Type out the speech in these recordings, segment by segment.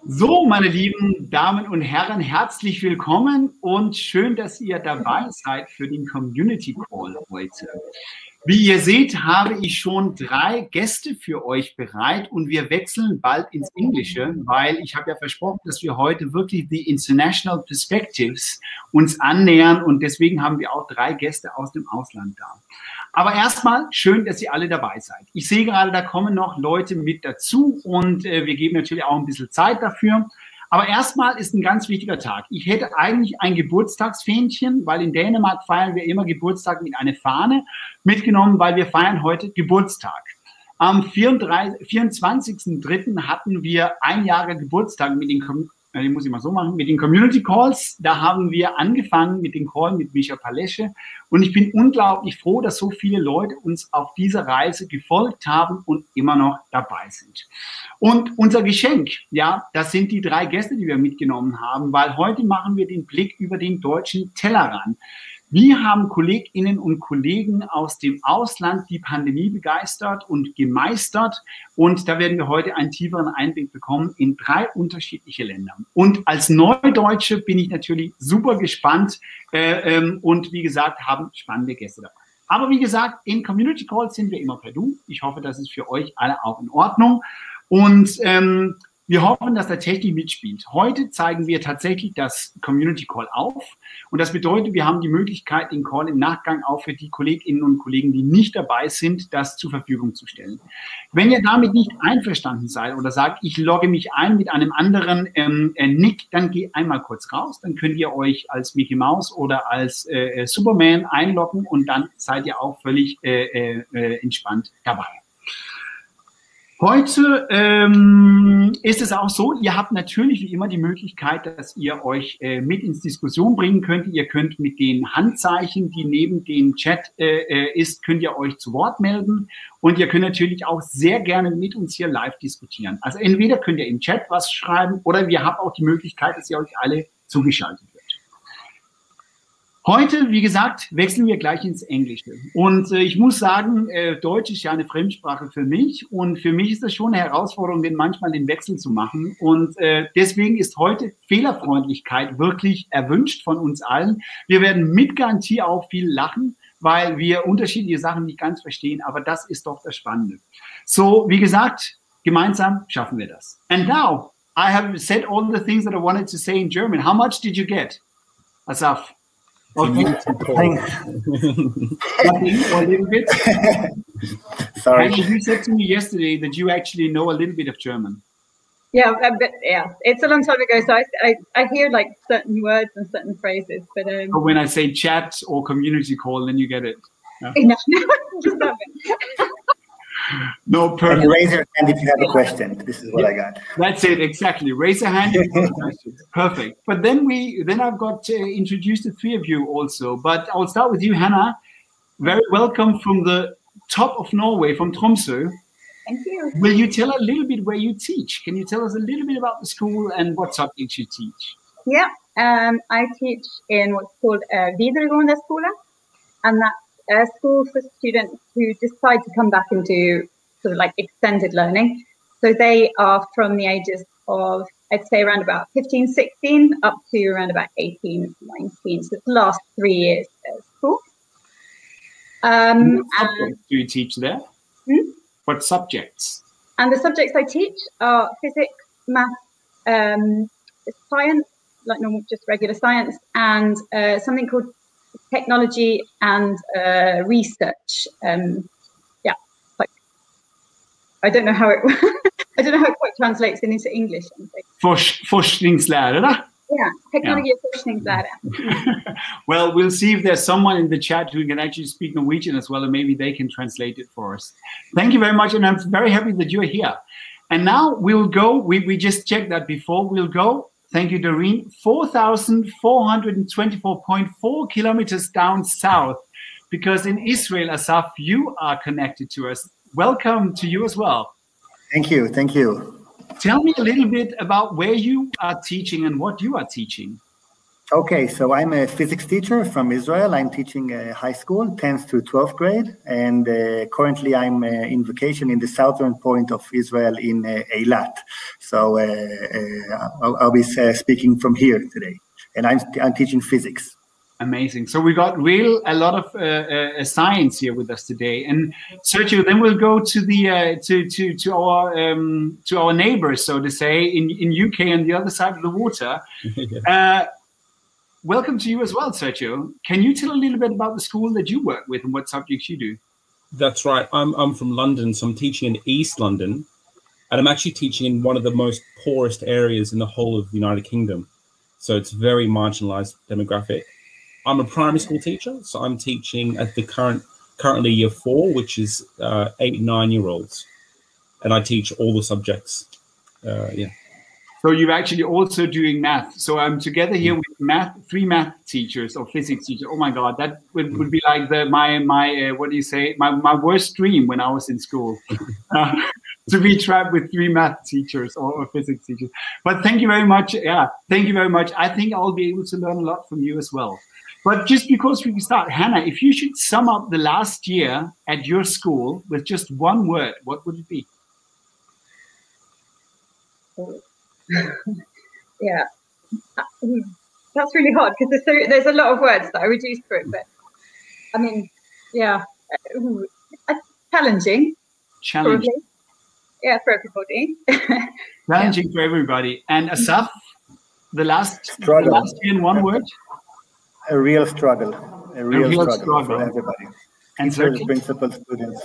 So, meine lieben Damen und Herren, herzlich willkommen und schön, dass ihr dabei seid für den Community Call heute. Wie ihr seht, habe ich schon 3 Gäste für euch bereit und wir wechseln bald ins Englische, weil ich habe ja versprochen, dass wir heute wirklich die International Perspectives uns annähern und deswegen haben wir auch 3 Gäste aus dem Ausland da. Aber erstmal schön, dass ihr alle dabei seid. Ich sehe gerade, da kommen noch Leute mit dazu und wir geben natürlich auch ein bisschen Zeit dafür. Aber erstmal ist ein ganz wichtiger Tag. Ich hätte eigentlich ein Geburtstagsfähnchen, weil in Dänemark feiern wir immer Geburtstag mit einer Fahne, mitgenommen, weil wir feiern heute Geburtstag. Am 24.03. hatten wir ein Jahr Geburtstag mit den muss ich mal so machen, mit den Community Calls. Da haben wir angefangen mit den Calls mit Micha Palesche. Und ich bin unglaublich froh, dass so viele Leute uns auf dieser Reise gefolgt haben und immer noch dabei sind. Und unser Geschenk, ja, das sind die 3 Gäste, die wir mitgenommen haben, weil heute machen wir den Blick über den deutschen Tellerrand. Wir haben Kolleginnen und Kollegen aus dem Ausland die Pandemie begeistert und gemeistert. Und da werden wir heute einen tieferen Einblick bekommen in 3 unterschiedliche Länder. Und als Neudeutsche bin ich natürlich super gespannt und wie gesagt, haben spannende Gäste dabei. Aber wie gesagt, in Community Calls sind wir immer per Du. Ich hoffe, das ist für euch alle auch in Ordnung. Und wir hoffen, dass der Technik mitspielt. Heute zeigen wir tatsächlich das Community Call auf. Und das bedeutet, wir haben die Möglichkeit, den Call im Nachgang auch für die Kolleginnen und Kollegen, die nicht dabei sind, das zur Verfügung zu stellen. Wenn ihr damit nicht einverstanden seid oder sagt, ich logge mich ein mit einem anderen Nick, dann geht einmal kurz raus. Dann könnt ihr euch als Mickey Mouse oder als Superman einloggen und dann seid ihr auch völlig entspannt dabei. Heute ist es auch so, ihr habt natürlich wie immer die Möglichkeit, dass ihr euch mit ins Diskussion bringen könnt. Ihr könnt mit den Handzeichen, die neben dem Chat ist, könnt ihr euch zu Wort melden. Und ihr könnt natürlich auch sehr gerne mit uns hier live diskutieren. Also entweder könnt ihr im Chat was schreiben oder wir haben auch die Möglichkeit, dass ihr euch alle zugeschaltet wird. Heute, wie gesagt, wechseln wir gleich ins Englische. Und ich muss sagen, Deutsch ist ja eine Fremdsprache für mich. Und für mich ist das schon eine Herausforderung, manchmal den Wechsel zu machen. Und deswegen ist heute Fehlerfreundlichkeit wirklich erwünscht von uns allen. Wir werden mit Garantie auch viel lachen, weil wir unterschiedliche Sachen nicht ganz verstehen. Aber das ist doch das Spannende. So, wie gesagt, gemeinsam schaffen wir das. And now, I have said all the things that I wanted to say in German. How much did you get, Asaf? Okay. Nothing, or a little bit. Sorry. Hanna, you said to me yesterday that you actually know a little bit of German. Yeah, it's a long time ago, so I hear like certain words and certain phrases, but so when I say chat or community call, then you get it. Yeah? No, just that bit. No, perfect. And raise your hand if you have a question. This is what I got. That's it, exactly. Raise a hand if you have a question. Perfect. But then I've got to introduce the 3 of you also. But I'll start with you, Hanna. Very welcome from the top of Norway, from Tromsø. Thank you. Will you tell a little bit where you teach? Can you tell us a little bit about the school and what subjects you teach? Yeah, I teach in what's called Videregående Skole, and that's a school for students who decide to come back and do sort of like extended learning. So they are from the ages of, I'd say, around about 15, 16 up to around about 18, 19. So it's the last 3 years at school. What subjects do you teach there? What subjects? And the subjects I teach are physics, math, science, like normal, just regular science, and something called technology and research. Like I don't know how it quite translates into English. Forskningslärare? Yeah, technology and forskningslärare. Well, we'll see if there's someone in the chat who can actually speak Norwegian as well, and maybe they can translate it for us. Thank you very much, and I'm very happy that you're here. And now we'll go. We just checked that before. We'll go. Thank you, Doreen. 4,424.4 kilometers down south, because in Israel, Asaf, you are connected to us. Welcome to you as well. Thank you. Thank you. Tell me a little bit about where you are teaching and what you are teaching. Okay, so I'm a physics teacher from Israel. I'm teaching high school, 10th to 12th grade, and currently I'm in vacation in the southern point of Israel in Eilat. So I'll be speaking from here today, and I'm teaching physics. Amazing. So we got a lot of science here with us today. And Sergio, then we'll go to the to our neighbors, so to say, in UK on the other side of the water. Welcome to you as well, Sergio. Can you tell a little bit about the school that you work with and what subjects you do? That's right. I'm from London, so I'm teaching in East London, and I'm actually teaching in one of the most poorest areas in the whole of the United Kingdom. So it's very marginalized demographic. I'm a primary school teacher, so I'm teaching at the currently year 4, which is 8 and 9-year-olds, and I teach all the subjects. So you're actually also doing math. So I'm together here with 3 math teachers or physics teachers. Oh my God, that would be like my worst dream when I was in school. To be trapped with 3 math teachers or physics teachers. But thank you very much. Yeah, thank you very much. I think I'll be able to learn a lot from you as well. But just because we can start, Hannah, if you should sum up the last year at your school with just one word, what would it be? Yeah, that's really hard because there's a lot of words that I reduced for it. But I mean, yeah, challenging. Challenging. Probably. Yeah, for everybody. Challenging for everybody. And Asaf, the last year in one word? A real struggle. A real struggle for everybody. And teachers, principals, students.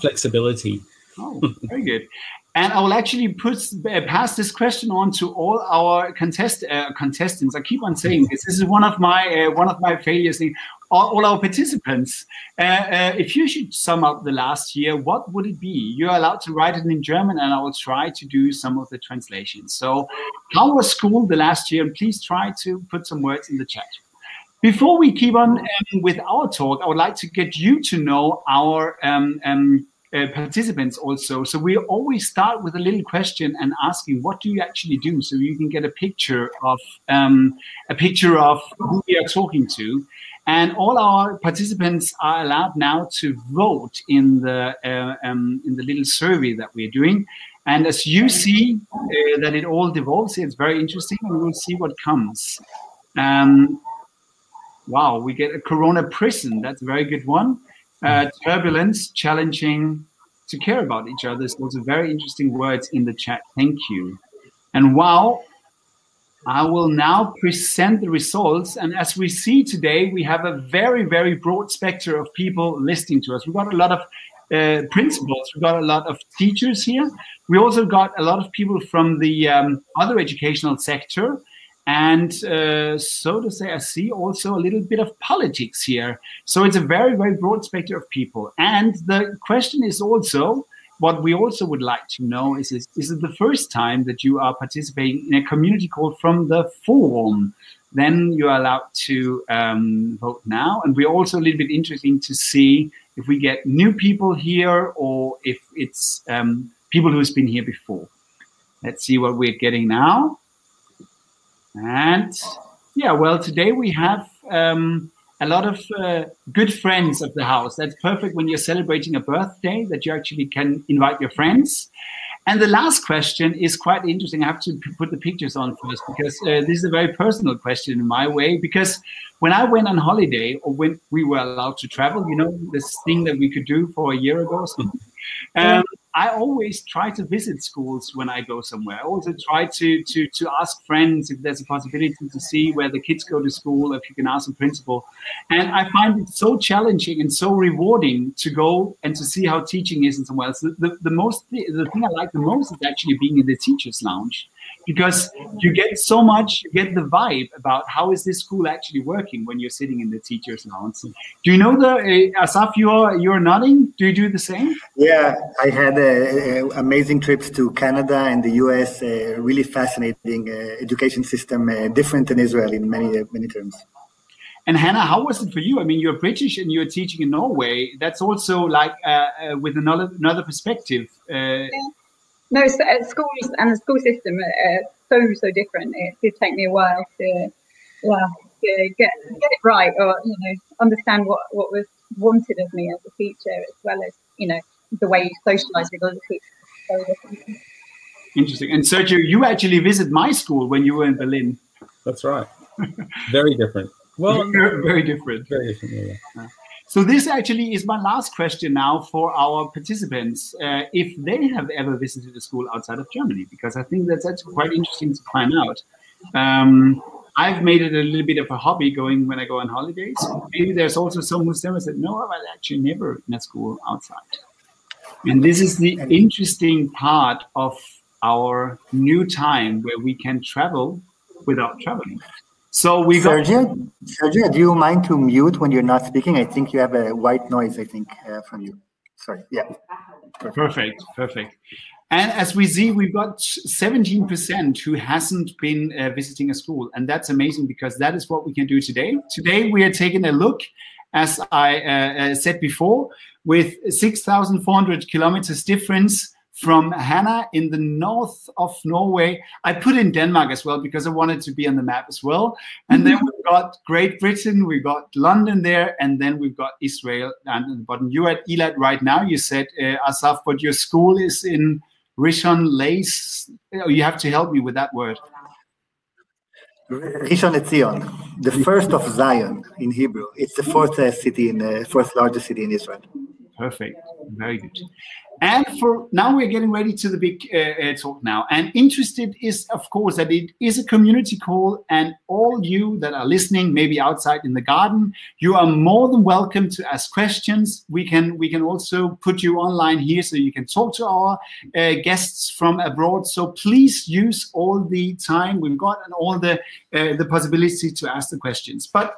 Flexibility. Oh, very good. And I will actually pass this question on to all our contestants. I keep on saying this. This is one of my failures. All our participants. If you should sum up the last year, what would it be? You're allowed to write it in German, and I will try to do some of the translations. So, how was school the last year? And please try to put some words in the chat. Before we keep on with our talk, I would like to get you to know our participants also. So we always start with a little question and asking, what do you actually do? So you can get a picture of who we are talking to. And all our participants are allowed now to vote in the little survey that we're doing. And as you see that it all devolves, it's very interesting, and we'll see what comes. Wow, we get a Corona prison. That's a very good one. Turbulence, challenging, to care about each other. Those are very interesting words in the chat. Thank you. And wow, I will now present the results. And as we see today, we have a very, very broad spectrum of people listening to us. We've got a lot of principals. We've got a lot of teachers here. We also got a lot of people from the other educational sector. And so to say, I see also a little bit of politics here. So it's a very, very broad spectrum of people. And the question is also, what we also would like to know is it the first time that you are participating in a community call from the forum? Then you are allowed to vote now. And we're also a little bit interesting to see if we get new people here or if it's people who's been here before. Let's see what we're getting now. And yeah, well, today we have a lot of good friends of the house. That's perfect when you're celebrating a birthday, that you actually can invite your friends. And the last question is quite interesting. I have to put the pictures on first because this is a very personal question in my way. Because when I went on holiday, or when we were allowed to travel, you know, this thing that we could do for a year ago or something, I always try to visit schools when I go somewhere. I also try to ask friends if there's a possibility to see where the kids go to school, if you can ask the principal. And I find it so challenging and so rewarding to go and to see how teaching is and somewhere else. The thing I like the most is actually being in the teacher's lounge, because you get so much, you get the vibe about how is this school actually working when you're sitting in the teacher's lounge. Do you know Asaf, you're nodding? Do you do the same? Yeah, I had amazing trips to Canada and the US, really fascinating education system, different than Israel in many terms. And Hannah, how was it for you? I mean, you're British and you're teaching in Norway. That's also like with another perspective. No, schools and the school system are so different. It did take me a while to get it right, or understand what was wanted of me as a teacher, as well as the way you socialise with other teachers. Interesting. And Sergio, you actually visit my school when you were in Berlin. That's right. Very different. Well, very different. Very different. Yeah. So this actually is my last question now for our participants, if they have ever visited a school outside of Germany, because I think that's actually quite interesting to find out. I've made it a little bit of a hobby going when I go on holidays. Maybe there's also some who said, no, I was actually never in a school outside. And this is the interesting part of our new time where we can travel without traveling. So we Sergio, do you mind to mute when you're not speaking? I think you have a white noise, I think, from you. Sorry. Yeah. Perfect. And as we see, we've got 17% who hasn't been visiting a school. And that's amazing, because that is what we can do today. Today, we are taking a look, as I said before, with 6,400 kilometers difference from Hanna in the north of Norway. I put in Denmark as well because I wanted to be on the map as well. And then we've got Great Britain, we've got London there, and then we've got Israel down at the bottom. You're at Eilat right now, you said, Asaf, but your school is in Rishon LeZion. You have to help me with that word. Rishon LeZion, the first of Zion in Hebrew. It's the fourth largest city in Israel. Perfect. Very good. And for now, we're getting ready to the big talk now. And interested is, of course, that it is a community call, and all you that are listening, maybe outside in the garden, you are more than welcome to ask questions. We can also put you online here so you can talk to our guests from abroad. So please use all the time we've got and all the possibility to ask the questions. But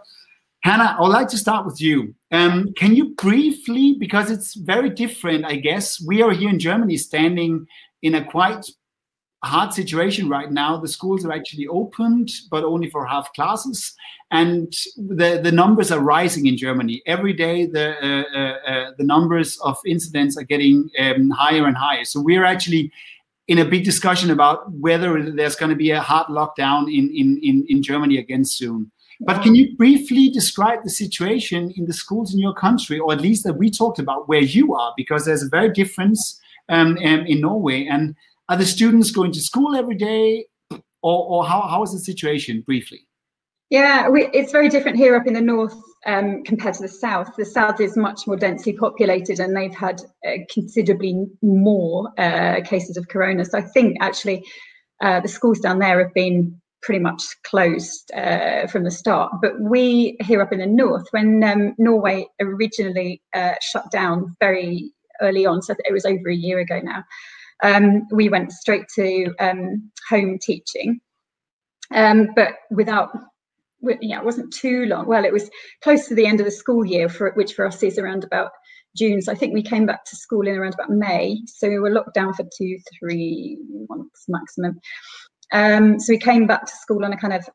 Hanna, I would like to start with you. Can you briefly, because it's very different, I guess, we are here in Germany standing in a quite hard situation right now. The schools are actually opened, but only for half classes. And the numbers are rising in Germany. Every day, the numbers of incidents are getting higher and higher. So we're actually in a big discussion about whether there's going to be a hard lockdown in Germany again soon. But can you briefly describe the situation in the schools in your country, or at least that we talked about where you are, because there's a very difference in Norway. And are the students going to school every day, or how is the situation briefly? Yeah, it's very different here up in the north compared to the south. The south is much more densely populated, and they've had considerably more cases of corona. So I think actually the schools down there have been pretty much closed from the start. But we here up in the north, when Norway originally shut down very early on, so it was over a year ago now, we went straight to home teaching, but it wasn't too long. Well, it was close to the end of the school year, which for us is around about June. So I think we came back to school in around about May. So we were locked down for 2-3 months maximum. So we came back to school on a kind of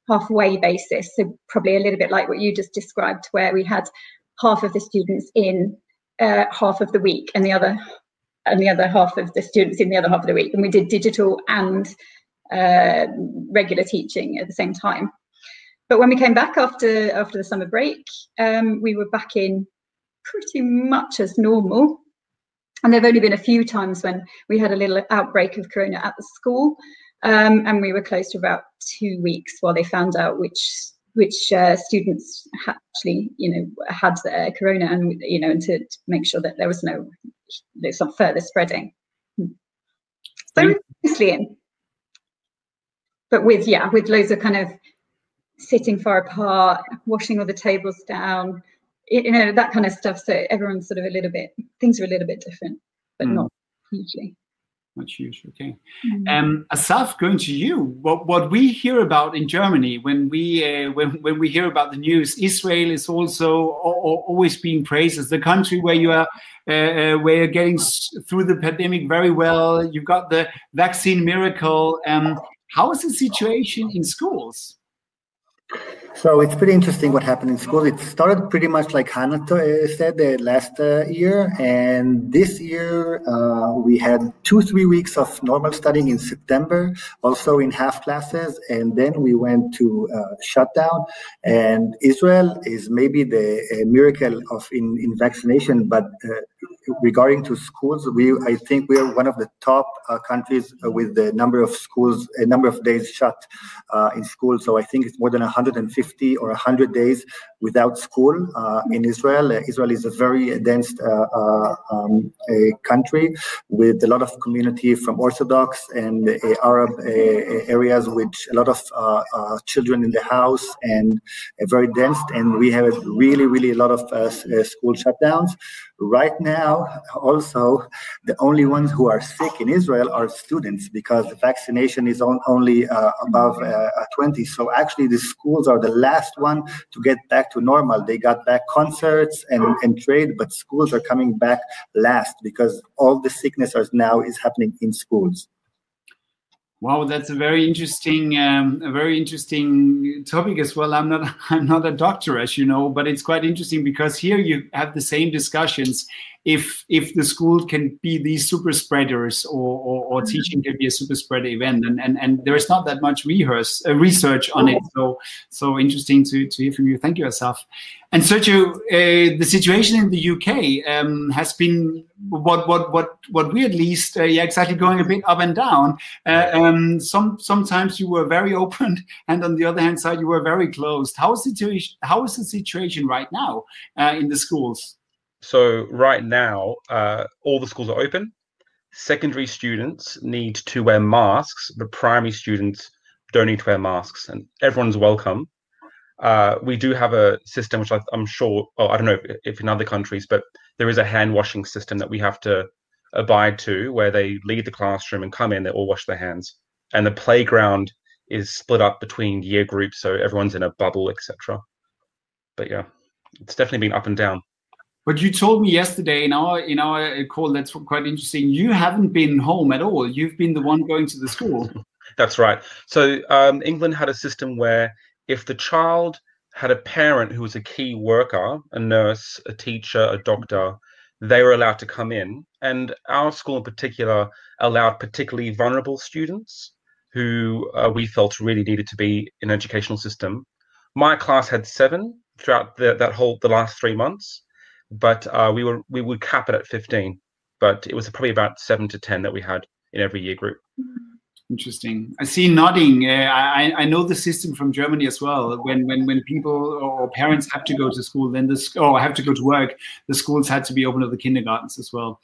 halfway basis, so probably a little bit like what you just described, where we had half of the students in half of the week, and the other half of the students in the other half of the week, and we did digital and regular teaching at the same time. But when we came back after the summer break, we were back in pretty much as normal. And there have only been a few times when we had a little outbreak of corona at the school, and we were closed for about 2 weeks while they found out which students actually, had corona, and and to make sure that there was no further spreading. So mostly in, but with loads of kind of sitting far apart, washing all the tables down. That kind of stuff. So everyone's sort of things are a little bit different, but not hugely. Not huge, okay. Asaf, going to you. What we hear about in Germany when we hear about the news, Israel is also always being praised as the country where you're getting through the pandemic very well. You've got the vaccine miracle. How is the situation in schools? So it's pretty interesting what happened in school. It started pretty much like Hanna said last year. And this year, we had 2-3 weeks of normal studying in September, also in half classes. And then we went to shutdown. And Israel is maybe the miracle of in vaccination, but regarding to schools, I think we are one of the top countries with the number of schools, a number of days shut in school. So I think it's more than 150 or 100 days without school in Israel. Israel is a very dense country with a lot of community from Orthodox and Arab areas, with a lot of children in the house, and very dense. And we have really a lot of school shutdowns. Right now, also, the only ones who are sick in Israel are students, because the vaccination is only above 20. So actually, the schools are the last one to get back to normal. They got back concerts and trade, but schools are coming back last because all the sickness now is happening in schools. Wow, that's a very interesting topic as well. I'm not a doctor, as you know, but it's quite interesting because here you have the same discussions. If the school can be these super spreaders, or teaching can be a super spreader event, and there is not that much research on it. So interesting to hear from you. Thank you, Asaf. And Sergio, the situation in the UK has been what we at least exactly going a bit up and down. Sometimes you were very open, and on the other hand side you were very closed. How is the situation right now in the schools? So right now, all the schools are open. Secondary students need to wear masks, but primary students don't need to wear masks, and everyone's welcome. We do have a system, which I'm sure, I don't know if in other countries, but there is a hand washing system that we have to abide to, where they leave the classroom and come in, they all wash their hands. And the playground is split up between year groups, so everyone's in a bubble, etc. But yeah, it's definitely been up and down. But you told me yesterday in our call, that's quite interesting, you haven't been home at all. You've been the one going to the school. That's right. So England had a system where if the child had a parent who was a key worker, a nurse, a teacher, a doctor, they were allowed to come in. And our school in particular allowed particularly vulnerable students who we felt really needed to be in an educational system. My class had 7 throughout the last 3 months. But we would cap it at 15, but it was probably about 7 to 10 that we had in every year group. Interesting. I see nodding. I know the system from Germany as well. When people or parents have to go to school, then have to go to work, the schools had to be open, or the kindergartens as well.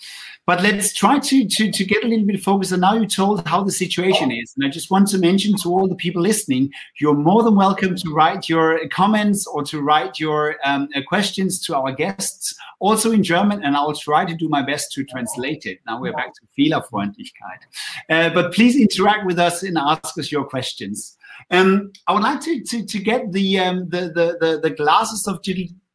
But let's try to get a little bit focused. And now you told how the situation is, and I just want to mention to all the people listening, you're more than welcome to write your comments or to write your questions to our guests, also in German, and I'll try to do my best to translate it. Now we're back to Fehlerfreundlichkeit. But please interact with us and ask us your questions. I would like to get the glasses of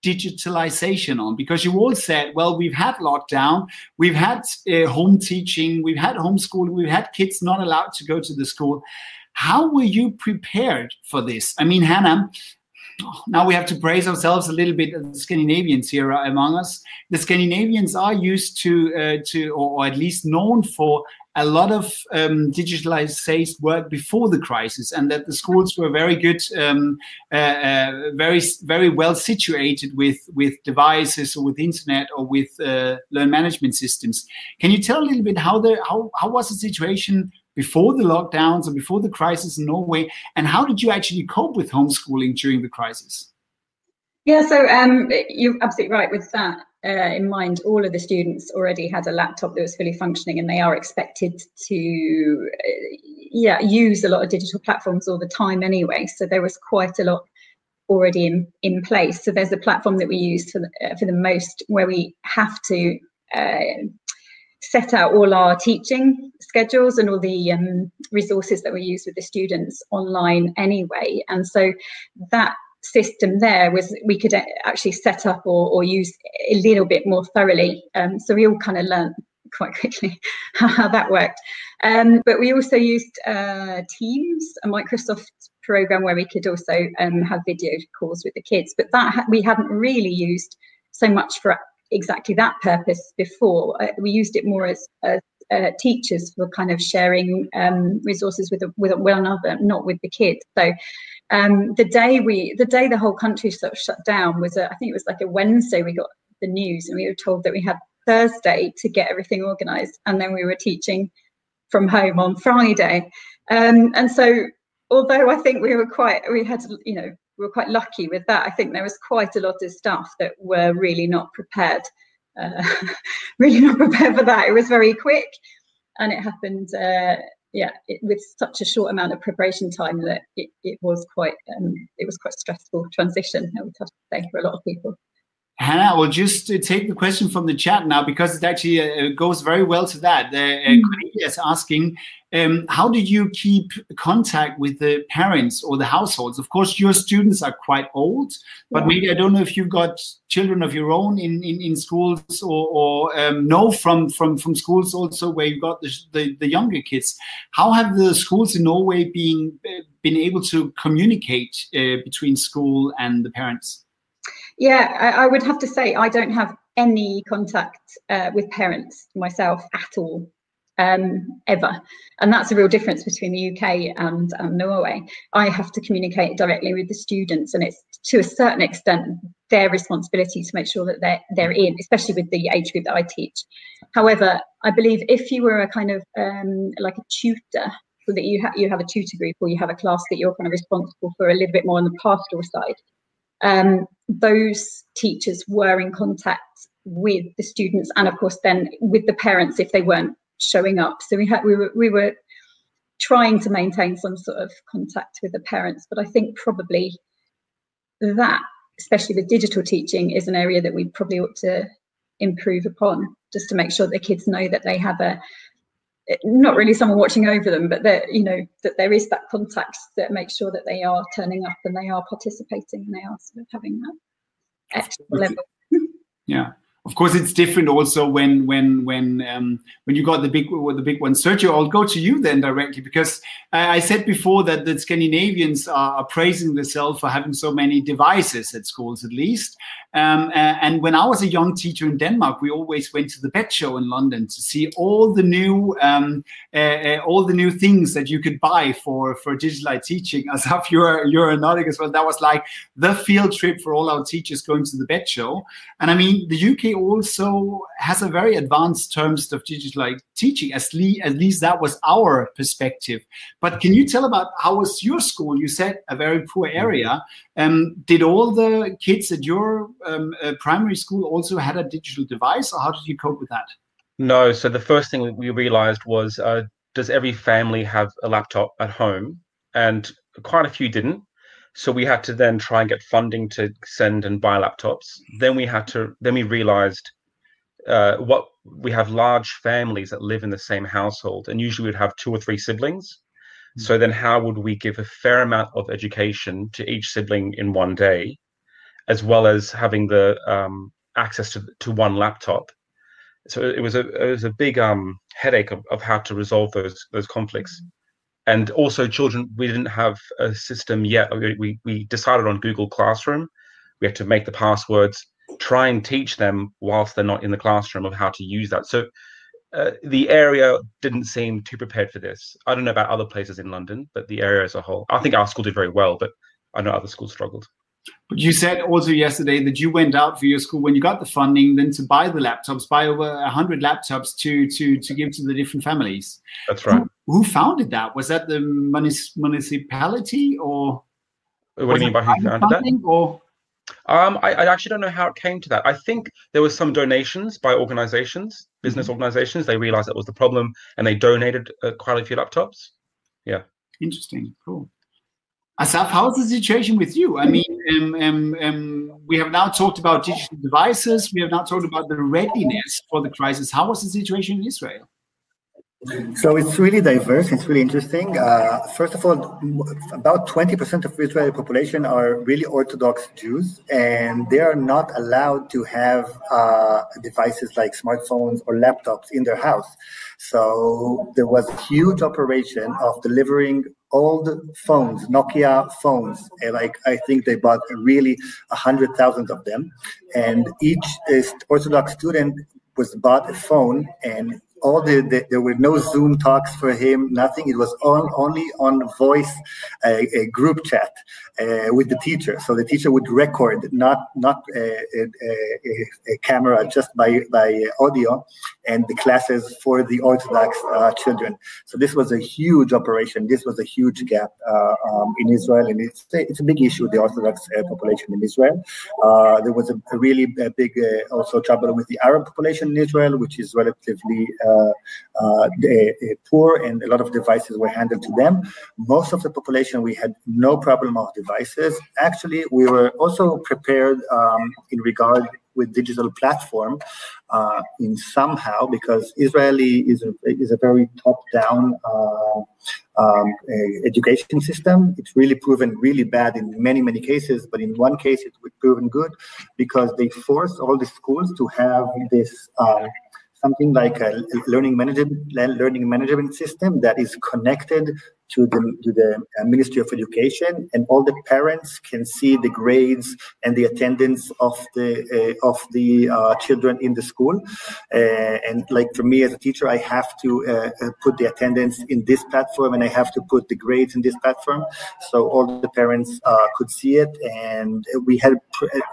digitalization on, because you all said, well, we've had lockdown, we've had home teaching, we've had homeschooling, we've had kids not allowed to go to the school. How were you prepared for this? I mean, Hanna, now we have to praise ourselves a little bit, the Scandinavians here among us. The Scandinavians are used to or at least known for a lot of digitalized work before the crisis, and that the schools were very good, very well situated with devices or with internet or with learn management systems. Can you tell a little bit how was the situation before the lockdowns or before the crisis in Norway, and how did you actually cope with homeschooling during the crisis? Yeah, so you're absolutely right with that. In mind, all of the students already had a laptop that was fully functioning, and they are expected to use a lot of digital platforms all the time anyway. So there was quite a lot already in place. So there's a platform that we use for the most, where we have to set out all our teaching schedules and all the resources that we use with the students online anyway. And so that system there was, we could actually set up or use a little bit more thoroughly. So we all kind of learned quite quickly how that worked. But we also used Teams, a Microsoft program where we could also have video calls with the kids. But that we hadn't really used so much for exactly that purpose before. We used it more as teachers for kind of sharing resources with one another, not with the kids. So the day the whole country sort of shut down was I think it was like a Wednesday. We got the news and we were told that we had Thursday to get everything organised, and then we were teaching from home on Friday. And so, although I think we were quite lucky with that, I think there was quite a lot of staff that were really not prepared. Really not prepared for that. It was very quick, and it happened. With such a short amount of preparation time that it was quite stressful transition, I would have to say, for a lot of people. Hannah, I will just take the question from the chat now, because it actually goes very well to that. Cornelia is asking, how do you keep contact with the parents or the households? Of course, your students are quite old, but maybe I don't know if you've got children of your own in schools, or know from schools also where you've got the younger kids. How have the schools in Norway been able to communicate between school and the parents? Yeah, I would have to say I don't have any contact with parents myself at all, ever. And that's a real difference between the UK and Norway. I have to communicate directly with the students, and it's to a certain extent their responsibility to make sure that they're in, especially with the age group that I teach. However, I believe if you were a kind of like a tutor, so that you have a tutor group, or you have a class that you're kind of responsible for a little bit more on the pastoral side, those teachers were in contact with the students, and of course then with the parents if they weren't showing up. So we were trying to maintain some sort of contact with the parents, but I think probably that, especially with digital teaching, is an area that we probably ought to improve upon, just to make sure that kids know that they have not really someone watching over them, but that there is that contact that makes sure that they are turning up and they are participating and they are sort of having that extra level. Yeah, of course, it's different also when you got the big one. Sergio, I'll go to you then directly, because I said before that the Scandinavians are praising themselves for having so many devices at schools, at least. And when I was a young teacher in Denmark, we always went to the Pet Show in London to see all the new things that you could buy for digital teaching. Asaf, you're a Nordic as well. That was like the field trip for all our teachers, going to the Pet Show. And I mean, the UK also has a very advanced terms of digital teaching. At least that was our perspective. But can you tell about how was your school? You said a very poor area. Did all the kids at your primary school also had a digital device, or how did you cope with that? No. So the first thing we realized was, does every family have a laptop at home? And quite a few didn't. So we had to then try and get funding to send and buy laptops. Then we realized we have large families that live in the same household, and usually we'd have 2 or 3 siblings. So then how would we give a fair amount of education to each sibling in one day, as well as having the access to one laptop? So it was a big headache of how to resolve those conflicts. And also children, we didn't have a system yet. We decided on Google Classroom. We had to make the passwords, try and teach them whilst they're not in the classroom of how to use that. So the area didn't seem too prepared for this. I don't know about other places in London, but the area as a whole, I think our school did very well, but I know other schools struggled. But you said also yesterday that you went out for your school when you got the funding, then to buy the laptops, buy over 100 laptops to give to the different families. That's right. Who founded that? Was that the municipality, or? What do you mean by who founded that? Or? I actually don't know how it came to that. I think there was some donations by organizations, business organizations. They realized that was the problem, and they donated quite a few laptops. Yeah. Interesting. Cool. Asaf, how's the situation with you? I mean, we have now talked about digital devices. We have now talked about the readiness for the crisis. How was the situation in Israel? So it's really diverse. It's really interesting. First of all, about 20% of Israeli population are really Orthodox Jews, and they are not allowed to have devices like smartphones or laptops in their house. So there was a huge operation of delivering old phones, Nokia phones. Like, I think they bought really 100,000 of them. And each Orthodox student was bought a phone, and there were no Zoom talks for him, nothing. It was only on voice, a group chat with the teacher. So the teacher would record, not a camera, just by audio, and the classes for the Orthodox children. So this was a huge operation. This was a huge gap in Israel, and it's a big issue, the Orthodox population in Israel. There was a really big also trouble with the Arab population in Israel, which is relatively poor, and a lot of devices were handed to them. Most of the population, we had no problem of devices. Actually, we were also prepared in regard with digital platform in somehow, because Israeli is a very top-down education system. It's really proven really bad in many cases, but in one case it was proven good, because they forced all the schools to have this something like a learning management system that is connected to the Ministry of Education, and all the parents can see the grades and the attendance of the children in the school. And like for me as a teacher, I have to put the attendance in this platform, and I have to put the grades in this platform, so all the parents could see it. And we had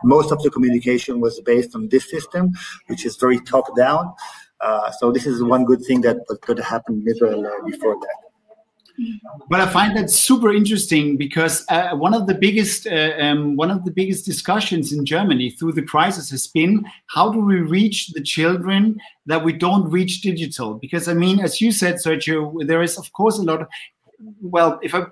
most of the communication was based on this system, which is very top down. So this is one good thing that could happen in Israel before that. But I find that super interesting, because one of the biggest discussions in Germany through the crisis has been, how do we reach the children that we don't reach digital? Because I mean, as you said, Sergio, there is of course a lot of, well, if I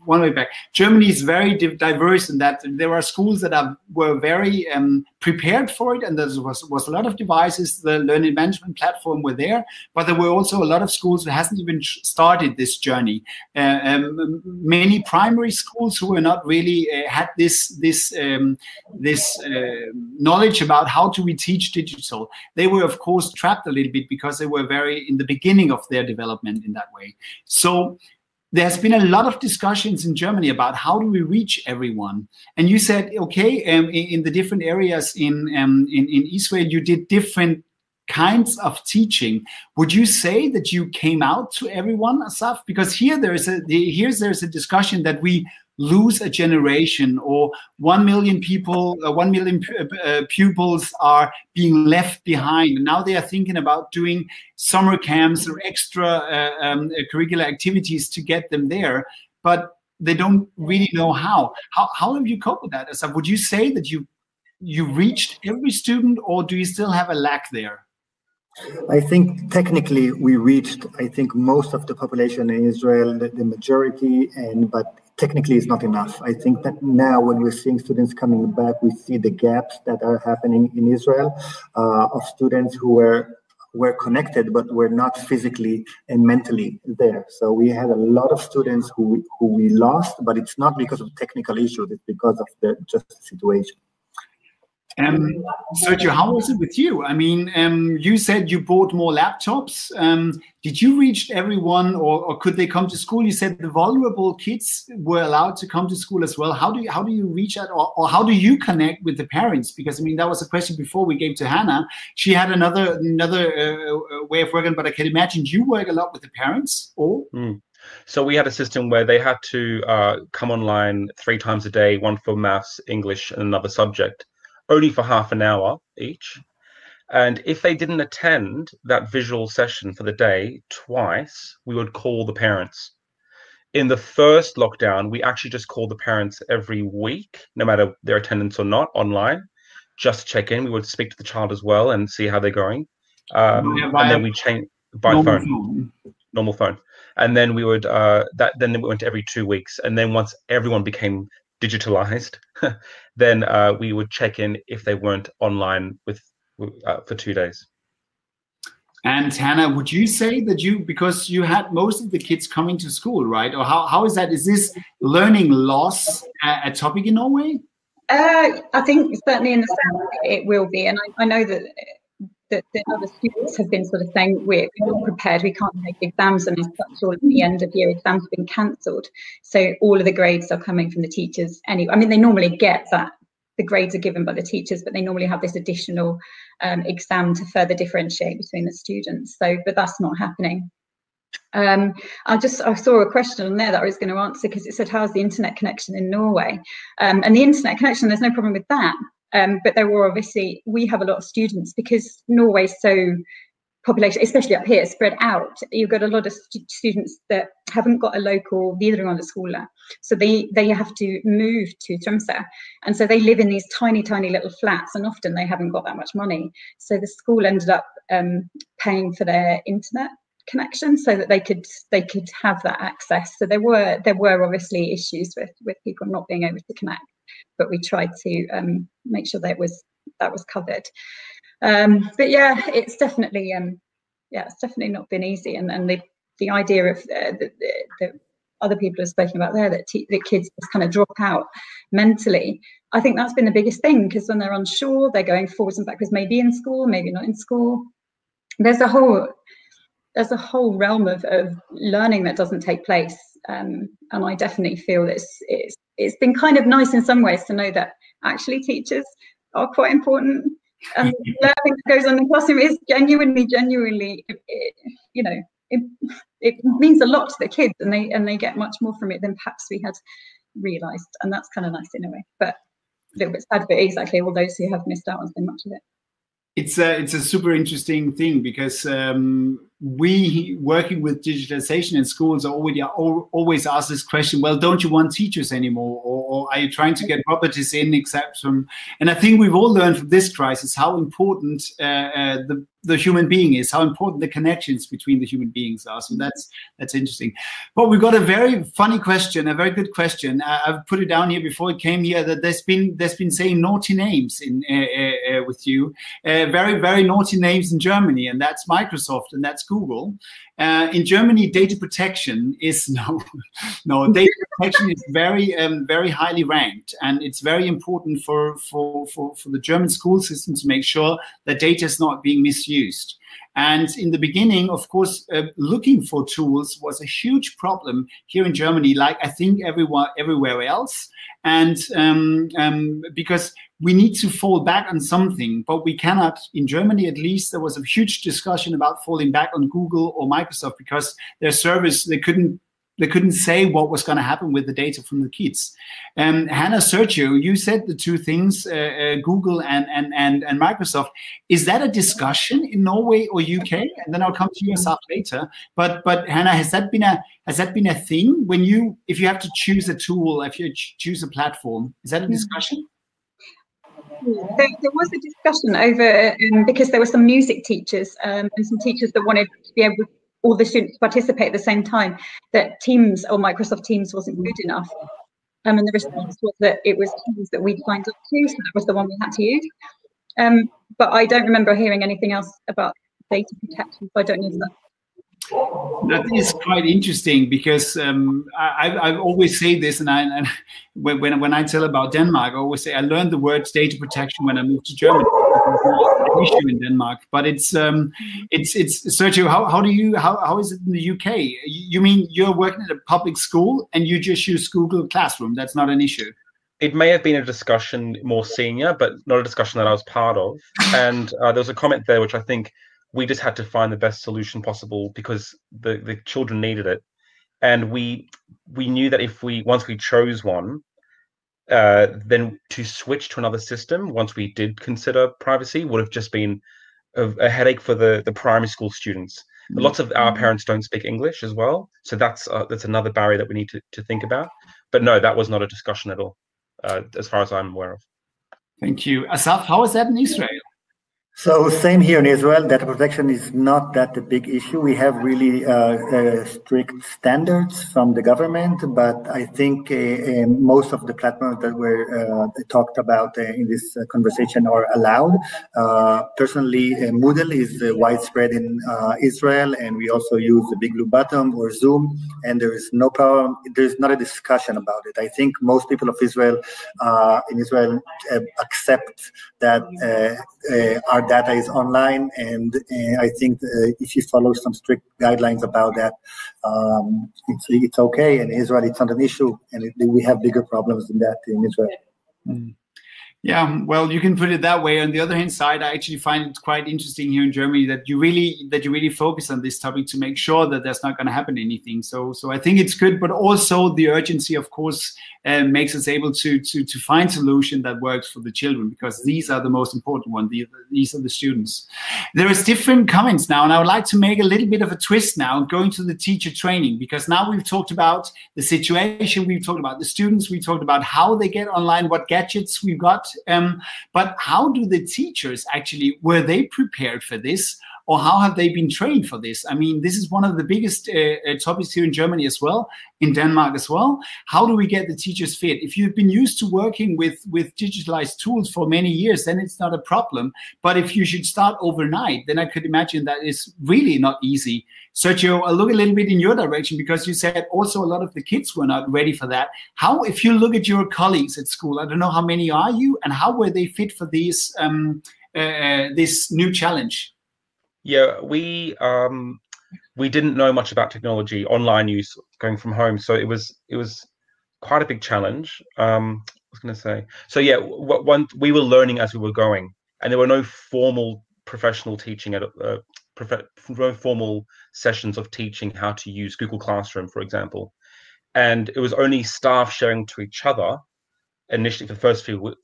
one way back, Germany is very diverse in that there are schools that were very prepared for it, and there was a lot of devices. The learning management platform were there, but there were also a lot of schools that hasn't even started this journey. Many primary schools who were not really had this knowledge about how do we teach digital. They were of course trapped a little bit, because they were very in the beginning of their development in that way. So there's been a lot of discussions in Germany about how do we reach everyone. And you said, okay, in the different areas in Israel, you did different kinds of teaching. Would you say that you came out to everyone, Asaf? Because here there's a discussion that we lose a generation, or 1 million people, 1 million pupils are being left behind. And now they are thinking about doing summer camps or extra curricular activities to get them there, but they don't really know how. How have you coped with that, Asaf? Would you say that you reached every student, or do you still have a lack there? I think technically we reached, I think, most of the population in Israel, the majority, but technically it's not enough. I think that now when we're seeing students coming back, we see the gaps that are happening in Israel of students who were connected but were not physically and mentally there. So we had a lot of students who we lost, but it's not because of technical issues, it's because of the situation. Sergio, how was it with you? I mean, you said you bought more laptops. Did you reach everyone, or could they come to school? You said the vulnerable kids were allowed to come to school as well. How do you reach out, or how do you connect with the parents? Because I mean, that was a question before we gave to Hanna. She had another way of working, but I can imagine you work a lot with the parents. Or So we had a system where they had to come online 3 times a day, one for maths, English, and another subject, only for half an hour each. And if they didn't attend that visual session for the day twice, we would call the parents. In the first lockdown, we actually just called the parents every week, no matter their attendance or not, online, just to check in. We would speak to the child as well and see how they're going. And then we changed by normal phone. And then we would then we went to every 2 weeks. And then once everyone became digitalized, then we would check in if they weren't online for 2 days. And Hanna, would you say that because you had most of the kids coming to school, right? Or how is that? Is this learning loss a topic in Norway? I think certainly in the south it will be, and I know that the other students have been sort of saying, we're not prepared, we can't take exams, and as such, all of the end of year exams have been cancelled. So all of the grades are coming from the teachers anyway. I mean, they normally get that, the grades are given by the teachers, but they normally have this additional exam to further differentiate between the students. So, but that's not happening. I saw a question on there that I was going to answer, because it said, how's the internet connection in Norway? And the internet connection, there's no problem with that. But there were obviously, we have a lot of students because Norway's so population, especially up here, spread out. You've got a lot of students that haven't got a local Videregående Skole, so they have to move to Tromsø, and so they live in these tiny little flats, and often they haven't got that much money. So the school ended up paying for their internet connection so that they could have that access. So there were obviously issues with people not being able to connect, but we tried to make sure that was covered. But yeah, it's definitely not been easy. And the idea of the other people have spoken about there, that kids just kind of drop out mentally. I think that's been the biggest thing, because when they're unsure, they're going forwards and backwards, maybe in school, maybe not in school. There's a whole realm of learning that doesn't take place. And I definitely feel that it's been kind of nice in some ways to know that actually teachers are quite important. And learning that goes on in the classroom is genuinely, it means a lot to the kids, and they get much more from it than perhaps we had realised. And that's kind of nice in a way, but a little bit sad, but exactly all those who have missed out on so much of it. It's a super interesting thing, because we, working with digitalization in schools, always ask this question, well, don't you want teachers anymore? Or are you trying to get robotics in, except from... And I think we've all learned from this crisis how important the human being is, how important the connections between the human beings are. So that's interesting. But we've got a very funny question, a very good question. I've put it down here before it came here, that there's been saying naughty names in with you, very, very naughty names in Germany, and that's Microsoft and that's Google. In Germany, data protection is data protection is very, very highly ranked, and it's very important for the German school system to make sure that data is not being misused. And in the beginning, of course, looking for tools was a huge problem here in Germany, like I think everywhere else. And because we need to fall back on something, but we cannot, in Germany at least, there was a huge discussion about falling back on Google or Microsoft, because their service, they couldn't say what was going to happen with the data from the kids. Hanna, Sergio, you said the two things, Google and Microsoft. Is that a discussion in Norway or UK? And then I'll come to you, Asaf, later. But Hanna, has that been a thing when if you have to choose a tool, if you choose a platform, is that a discussion? There was a discussion over because there were some music teachers and some teachers that wanted to be able to all the students participate at the same time, that Teams or Microsoft Teams wasn't good enough. And the response was that it was Teams that we'd signed up to, so that was the one we had to use. But I don't remember hearing anything else about data protection, so I don't know if that. That is quite interesting, because I always say this, and when I tell about Denmark, I always say I learned the word data protection when I moved to Germany. It's not an issue in Denmark, but it's Sergio, how is it in the UK? You mean you're working at a public school and you just use Google Classroom? That's not an issue. It may have been a discussion more senior, but not a discussion that I was part of. And there was a comment there which I think we just had to find the best solution possible, because the children needed it. And we knew that once we chose one, then to switch to another system, once we did consider privacy, would have just been a headache for the primary school students. But lots of our parents don't speak English as well. So that's another barrier that we need to think about. But no, that was not a discussion at all, as far as I'm aware of. Thank you. Asaf, how is that in Israel? So same here in Israel. Data protection is not that a big issue. We have really strict standards from the government, but I think most of the platforms that were talked about in this conversation are allowed. Personally, Moodle is widespread in Israel, and we also use the Big Blue Button or Zoom, and there is no problem. There's not a discussion about it. I think most people of Israel in Israel accept that our data is online, and I think if you follow some strict guidelines about that, it's okay. In Israel, it's not an issue, and we have bigger problems than that in Israel. Mm. Yeah, well, you can put it that way. On the other hand side, I actually find it quite interesting here in Germany that you really focus on this topic to make sure that there's not going to happen anything. So I think it's good, but also the urgency, of course, makes us able to find solution that works for the children, because these are the most important ones. These are the students. There is different comments now, and I would like to make a little bit of a twist now, going to the teacher training, because now we've talked about the situation, we've talked about the students, we talked about how they get online, what gadgets we've got. But how do the teachers actually, were they prepared for this, or how have they been trained for this? I mean, this is one of the biggest topics here in Germany as well, in Denmark as well. How do we get the teachers fit? If you've been used to working with digitalized tools for many years, then it's not a problem. But if you should start overnight, then I could imagine that is really not easy. Sergio, I'll look a little bit in your direction, because you said also a lot of the kids were not ready for that. How, if you look at your colleagues at school, I don't know how many are you, and how were they fit for this new challenge? Yeah, we didn't know much about technology, online use, going from home, so it was quite a big challenge. I was going to say, so yeah, we were learning as we were going, and there were no formal professional teaching no formal sessions of teaching how to use Google Classroom, for example, and it was only staff sharing to each other initially for the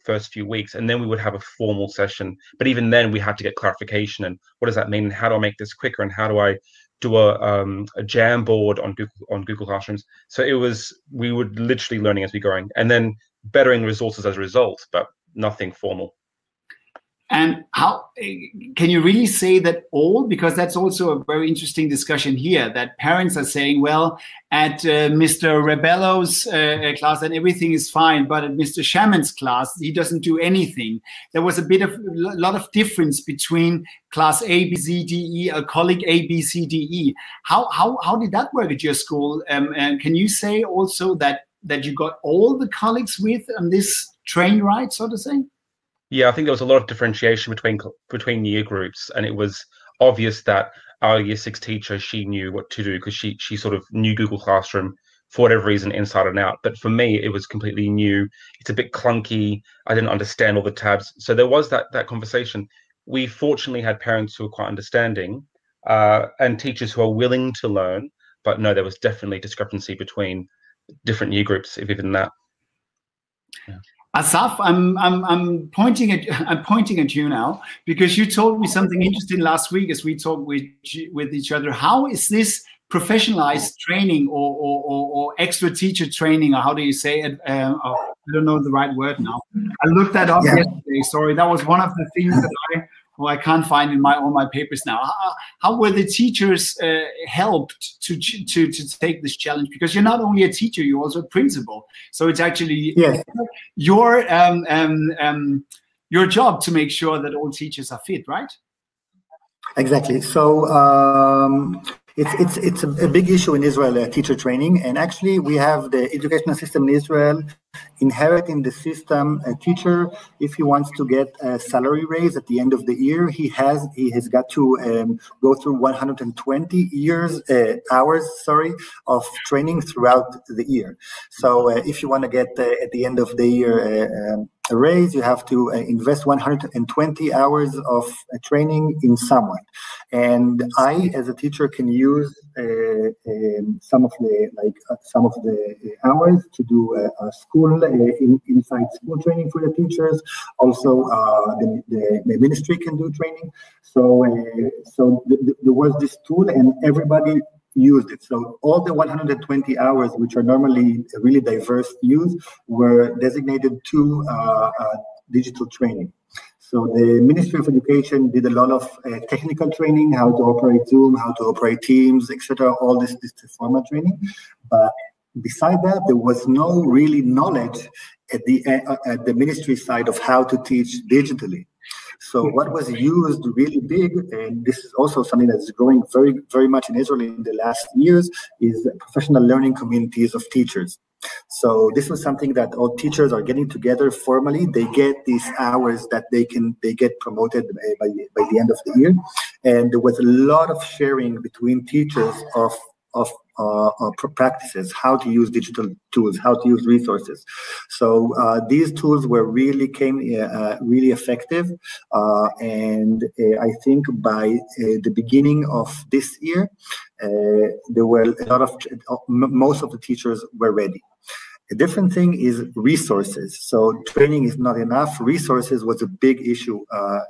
first few weeks, and then we would have a formal session. But even then, we had to get clarification and what does that mean? How do I make this quicker? And how do I do a jam board on Google Classrooms? So we were literally learning as we were going, and then bettering resources as a result, but nothing formal. And how can you really say that all, because that's also a very interesting discussion here, that parents are saying, well, at Mr. Rebelo's class, then everything is fine, but at Mr. Shaman's class, he doesn't do anything. There was a lot of difference between class A, B, C, D, E, a colleague A, B, C, D, E. How did that work at your school? And can you say also that you got all the colleagues with on this train ride, so to say? Yeah, I think there was a lot of differentiation between year groups, and it was obvious that our year 6 teacher, she knew what to do because she sort of knew Google Classroom for whatever reason inside and out. But for me, it was completely new. It's a bit clunky. I didn't understand all the tabs. So there was that conversation. We fortunately had parents who were quite understanding and teachers who are willing to learn. But no, there was definitely discrepancy between different year groups, if even that. Yeah. Asaf, I'm pointing at you now, because you told me something interesting last week as we talked with each other. How is this professionalized training or extra teacher training, or how do you say it? I don't know the right word now. I looked that up yesterday. Sorry, that was one of the things that I can't find in all my papers now. How were the teachers helped to take this challenge? Because you're not only a teacher, you're also a principal. So it's actually your job to make sure that all teachers are fit, right? Exactly. So it's a big issue in Israel, teacher training, and actually we have the educational system in Israel inherit in the system. A teacher, if he wants to get a salary raise at the end of the year, he has got to go through 120 hours of training throughout the year. So if you want to get at the end of the year a raise, you have to invest 120 hours of training in someone. And I, as a teacher, can use some of the hours to do a school inside school training for the teachers. Also, the ministry can do training. So there was this tool, and everybody used it. So all the 120 hours, which are normally a really diverse use, were designated to digital training. So the Ministry of Education did a lot of technical training, how to operate Zoom, how to operate Teams, etc. All this formal training. But beside that, there was no really knowledge at the ministry side of how to teach digitally. So what was used really big, and this is also something that's growing very, very much in Israel in the last years, is professional learning communities of teachers. So this was something that all teachers are getting together formally. They get these hours that they get promoted by the end of the year, and there was a lot of sharing between teachers of practices, how to use digital tools, how to use resources. So these tools came really effective, and I think by the beginning of this year, there were most of the teachers were ready. A different thing is resources. So training is not enough. Resources was a big issue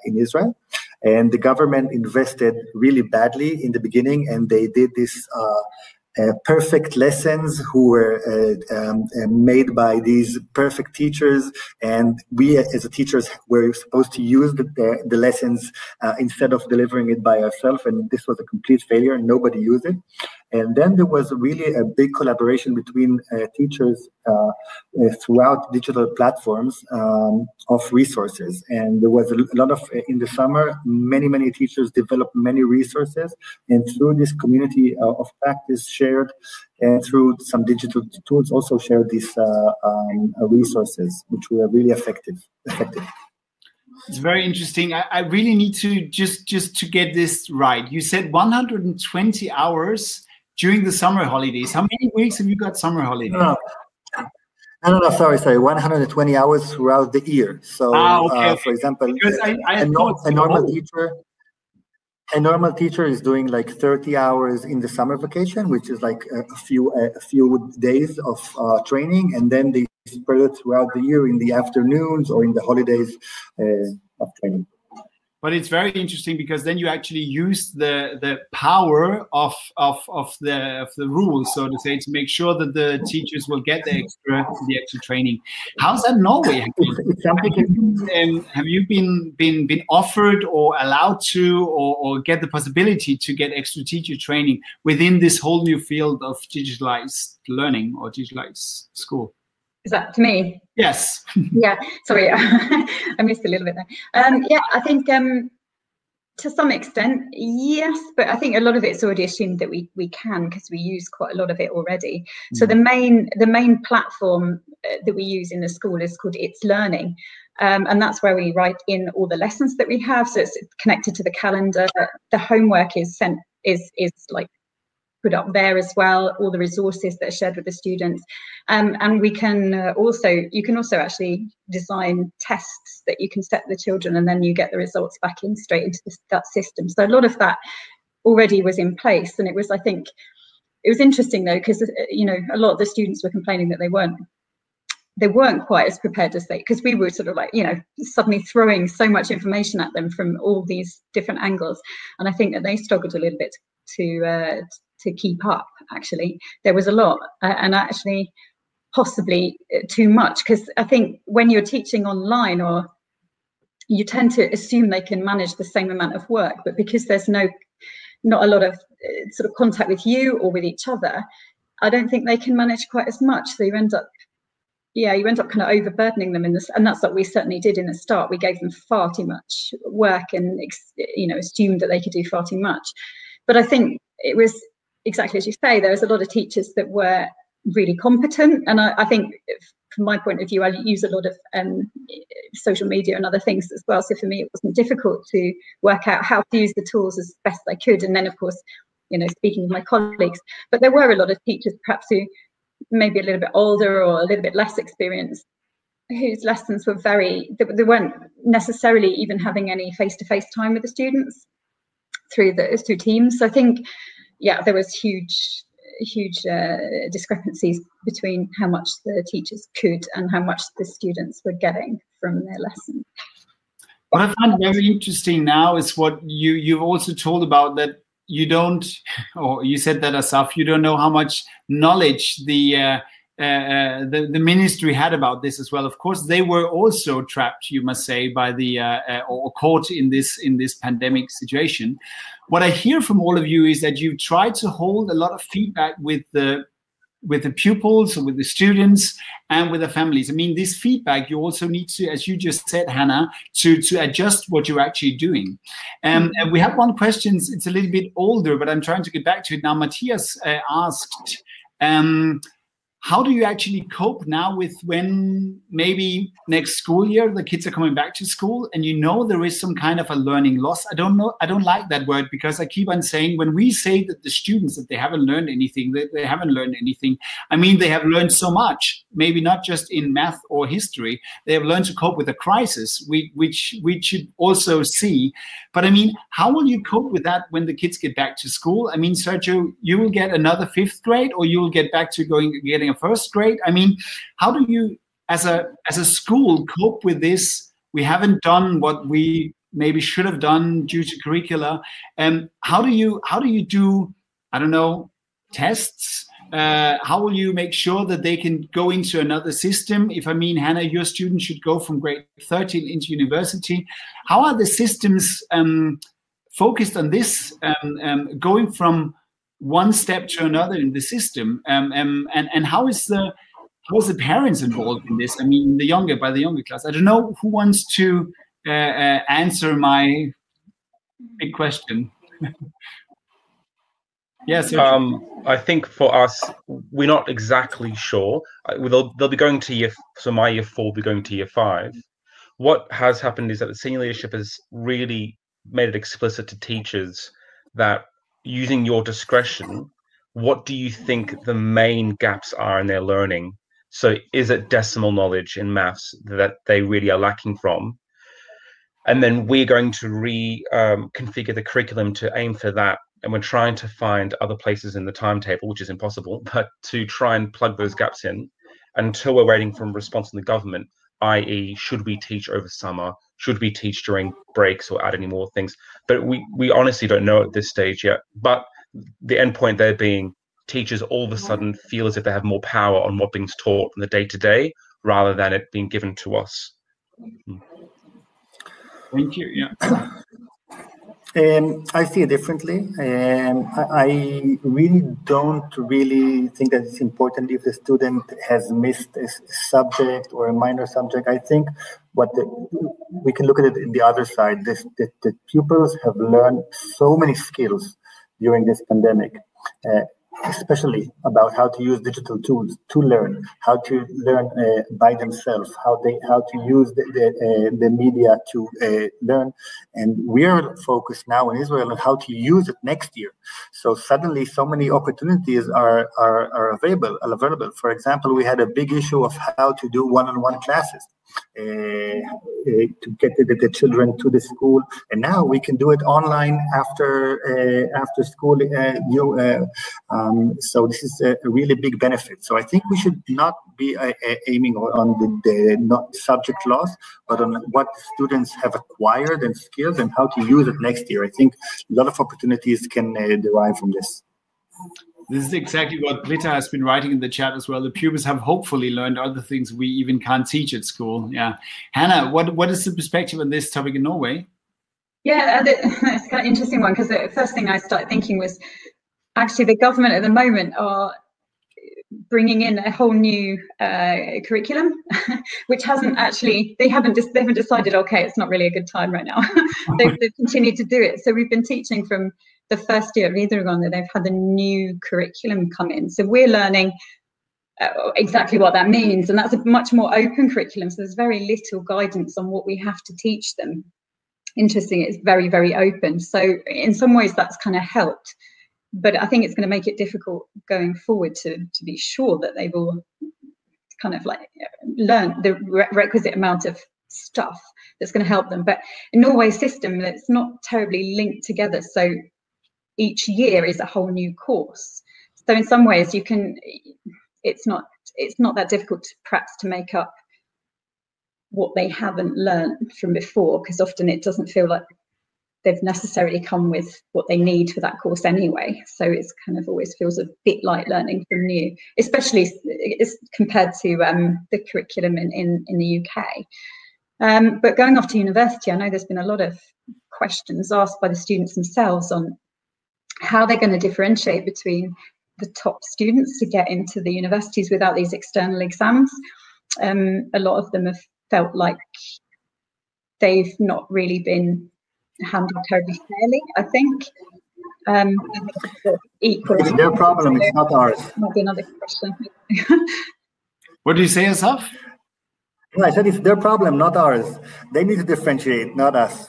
in Israel, and the government invested really badly in the beginning, and they did this perfect lessons who were made by these perfect teachers, and we as teachers were supposed to use the lessons instead of delivering it by ourselves, and this was a complete failure and nobody used it. And then there was really a big collaboration between teachers throughout digital platforms of resources. And there was a lot of, in the summer, many teachers developed many resources. And through this community of practice shared, and through some digital tools also shared these resources, which were really effective. It's very interesting. I really need to just to get this right. You said 120 hours during the summer holidays. How many weeks have you got summer holidays? No, sorry. 120 hours throughout the year. So, okay. For example, a normal teacher is doing like 30 hours in the summer vacation, which is like a few days of training, and then they spread it throughout the year in the afternoons or in the holidays of training. But it's very interesting because then you actually use the power of the rules, so to say, to make sure that the teachers will get the extra training. How's that in Norway? Have you been offered or allowed to or get the possibility to get extra teacher training within this whole new field of digitalized learning or digitalized school? Is that to me? Yes. Yeah, sorry, I missed a little bit there. Yeah, I think to some extent, yes, but I think a lot of it's already assumed that we can, because we use quite a lot of it already. So the main platform that we use in the school is called It's Learning. And that's where we write in all the lessons that we have. So it's connected to the calendar. The homework is sent, is like put up there as well, all the resources that are shared with the students. And we can you can also actually design tests that you can set the children, and then you get the results back in straight into that system. So a lot of that already was in place. And I think it was interesting though, because a lot of the students were complaining that they weren't quite as prepared as because we were sort of like, suddenly throwing so much information at them from all these different angles. And I think that they struggled a little bit to keep up. Actually, there was a lot, and actually possibly too much, because I think when you're teaching online, or you tend to assume they can manage the same amount of work, but because there's not a lot of sort of contact with you or with each other, I don't think they can manage quite as much. So you end up kind of overburdening them and that's what we certainly did in the start. We gave them far too much work and assumed that they could do far too much. But I think it was exactly as you say, there was a lot of teachers that were really competent, and I think from my point of view, I use a lot of social media and other things as well. So for me, it wasn't difficult to work out how to use the tools as best I could. And then, of course, speaking with my colleagues, but there were a lot of teachers perhaps who maybe a little bit older or a little bit less experienced, whose lessons were they weren't necessarily even having any face-to-face time with the students through Teams. So I think, there was huge discrepancies between how much the teachers could and how much the students were getting from their lessons. What I find very interesting now is what you've also told about, that you don't, or you said that, Asaf, you don't know how much knowledge the ministry had about this as well. Of course, they were also trapped, you must say, by or caught in this pandemic situation. What I hear from all of you is that you've tried to hold a lot of feedback with the pupils, or with the students, and with the families. I mean, this feedback, you also need to, as you just said, Hanna, to adjust what you're actually doing. And we have one question, it's a little bit older, but I'm trying to get back to it now. Matthias asked, how do you actually cope now with when maybe next school year the kids are coming back to school and there is some kind of a learning loss? I don't like that word, because I keep on saying when we say that the students that they haven't learned anything, they haven't learned anything. I mean, they have learned so much, maybe not just in math or history. They have learned to cope with a crisis, which we should also see. But I mean, how will you cope with that when the kids get back to school? I mean, Sergio, you will get another 5th grade, or you will get back to getting a 1st grade. I mean, how do you, as a school, cope with this? We haven't done what we maybe should have done due to curricula. How do you do, I don't know, tests? How will you make sure that they can go into another system? If, I mean, Hannah, your students should go from grade 13 into university. How are the systems focused on this, going from one step to another in the system? And how is the parents involved in this? I mean, by the younger class. I don't know who wants to answer my big question. Yes. I think for us, we're not exactly sure. They'll be going to my year 4 will be going to year 5. What has happened is that the senior leadership has really made it explicit to teachers that, using your discretion, what do you think the main gaps are in their learning? So is it decimal knowledge in maths that they really are lacking from? And then we're going to configure the curriculum to aim for that. And we're trying to find other places in the timetable, which is impossible, but to try and plug those gaps in until we're waiting for a response from the government, i.e. should we teach over summer? Should we teach during breaks or add any more things? But we honestly don't know at this stage yet. But the end point there being, teachers all of a sudden feel as if they have more power on what being taught in the day-to-day rather than it being given to us. Thank you. Yeah. I see it differently. I really don't think that it's important if the student has missed a subject or a minor subject. I think we can look at it in the other side. The pupils have learned so many skills during this pandemic, especially about how to use digital tools to learn, how to learn by themselves, how to use the media to learn. And we are focused now in Israel on how to use it next year. So suddenly so many opportunities are available. For example, we had a big issue of how to do one-on-one classes to get the children to the school, and now we can do it online after school. So this is a really big benefit. So I think we should not be aiming on the not subject loss, but on what students have acquired and skills and how to use it next year. I think a lot of opportunities can derive from this. This is exactly what Britta has been writing in the chat as well. The pupils have hopefully learned other things we even can't teach at school. Yeah. Hannah, what is the perspective on this topic in Norway? Yeah, it's kind of interesting one, because the first thing I started thinking was actually the government at the moment are bringing in a whole new curriculum, which they haven't decided, okay, it's not really a good time right now. they've continued to do it. So we've been teaching from the first year of Videregående, they've had a new curriculum come in. So we're learning exactly what that means. And that's a much more open curriculum. So there's very little guidance on what we have to teach them. Interesting, it's very, very open. So in some ways that's kind of helped. But I think it's going to make it difficult going forward to be sure that they will kind of like learn the requisite amount of stuff that's going to help them. But in Norway's system, it's not terribly linked together. So each year is a whole new course. So in some ways it's not that difficult perhaps to make up what they haven't learned from before, because often it doesn't feel like they've necessarily come with what they need for that course anyway. So it's kind of always feels a bit like learning from new, especially compared to the curriculum in the UK. But going off to university, I know there's been a lot of questions asked by the students themselves on how they're going to differentiate between the top students to get into the universities without these external exams. A lot of them have felt like they've not really been handled terribly fairly, I think. Equal. It's their problem, it's not ours. Might be another question. What do you say, Asaf? No, I said it's their problem, not ours. They need to differentiate, not us.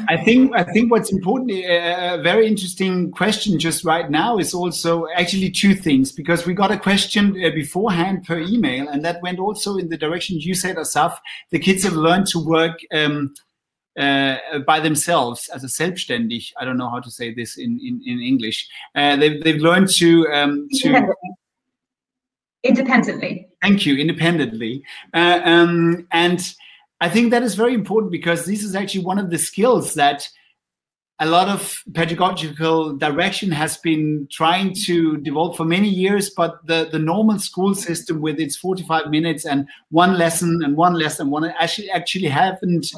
I think what's important, a very interesting question just right now is also actually two things, because we got a question beforehand per email, and that went also in the direction you said, Asaf. The kids have learned to work by themselves as a selbstständig. I don't know how to say this in English. They've learned to independently. Thank you, independently. And I think that is very important, because this is actually one of the skills that a lot of pedagogical direction has been trying to develop for many years, but the normal school system with its 45 minutes and one lesson actually haven't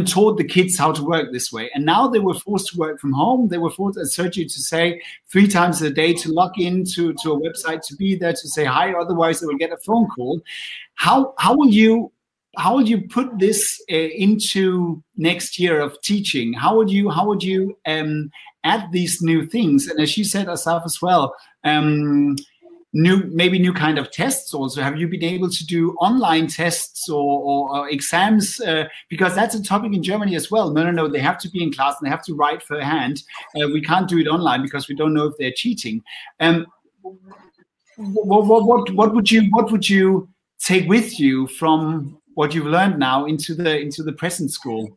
taught the kids how to work this way. And now they were forced to work from home. They were forced, as Sergio to say, 3 times a day to log into a website, to be there, to say hi, otherwise they will get a phone call. How will you put this into next year of teaching? How would you add these new things? And as you said, Asaf, as well, new kind of tests also. Have you been able to do online tests or exams? Because that's a topic in Germany as well. No, they have to be in class and they have to write for hand. We can't do it online because we don't know if they're cheating. What would you take with you from what you've learned now into the present school?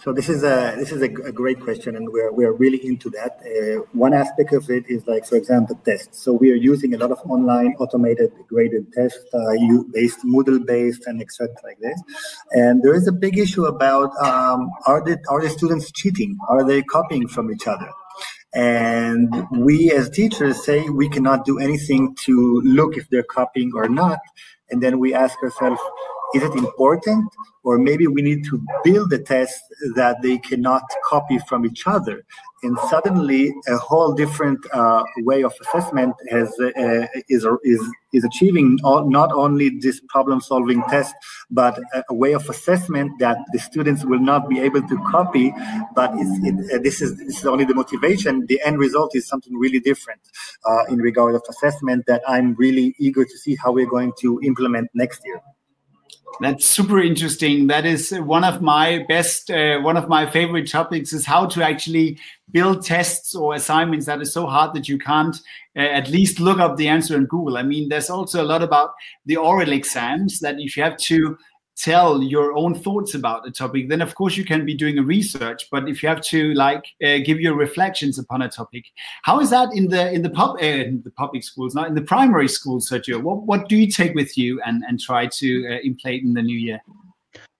So this is a great question, and we're really into that. One aspect of it is, like, for example, tests. So we are using a lot of online automated graded tests, Moodle based, and etc. like this. And there is a big issue about are the students cheating? Are they copying from each other? And we as teachers say we cannot do anything to look if they're copying or not. And then we ask ourselves, is it important? Or maybe we need to build a test that they cannot copy from each other. And suddenly a whole different way of assessment is achieving not only this problem-solving test, but a way of assessment that the students will not be able to copy. But this is only the motivation. The end result is something really different in regard of assessment that I'm really eager to see how we're going to implement next year. That's super interesting. That is one of my favorite topics, is how to actually build tests or assignments that is so hard that you can't at least look up the answer in Google. I mean, there's also a lot about the oral exams, that if you have to tell your own thoughts about a topic, then of course you can be doing a research. But if you have to give your reflections upon a topic, how is that in the public schools, not in the primary schools, Sergio? What do you take with you and try to implement in the new year?